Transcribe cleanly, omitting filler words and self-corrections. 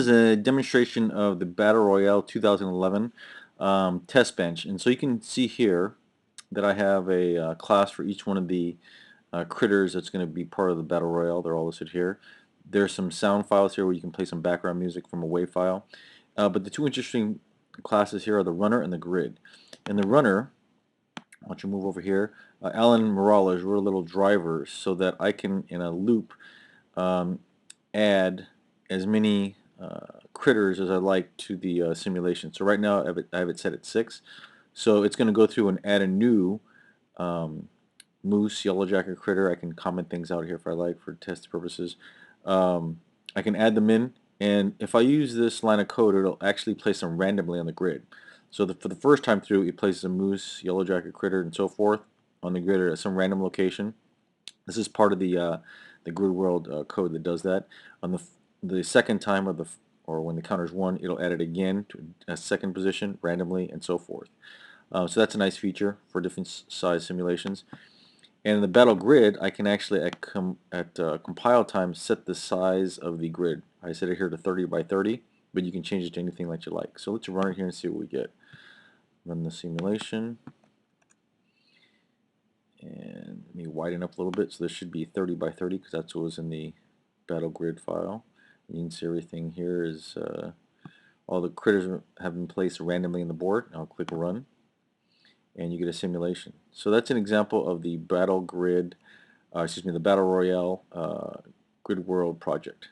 This is a demonstration of the Battle Royale 2011 test bench, and so you can see here that I have a class for each one of the critters that's going to be part of the Battle Royale. They're all listed here. There's some sound files here where you can play some background music from a WAV file. But the two interesting classes here are the runner and the grid. And the runner, why don't you move over here, Alan Morales wrote a little driver so that I can, in a loop, add as many critters as I like to the simulation. So right now I have it set at 6. So it's going to go through and add a new moose, yellowjacket critter. I can comment things out here if I like for test purposes. I can add them in, and if I use this line of code, it'll actually place them randomly on the grid. So for the first time through, it places a moose, yellowjacket critter, and so forth on the grid at some random location. This is part of the grid world code that does that. On the second time or when the counter's 1, it'll add it again to a second position randomly and so forth. So that's a nice feature for different size simulations. And in the battle grid, I can actually at compile time set the size of the grid. I set it here to 30 by 30, but you can change it to anything that you like. So let's run it here and see what we get. Run the simulation. And let me widen up a little bit, so this should be 30 by 30 because that's what was in the battle grid file. You can see everything here is all the critters have been placed randomly on the board. I'll click run and you get a simulation. So that's an example of the battle grid, the Battle Royale Grid World project.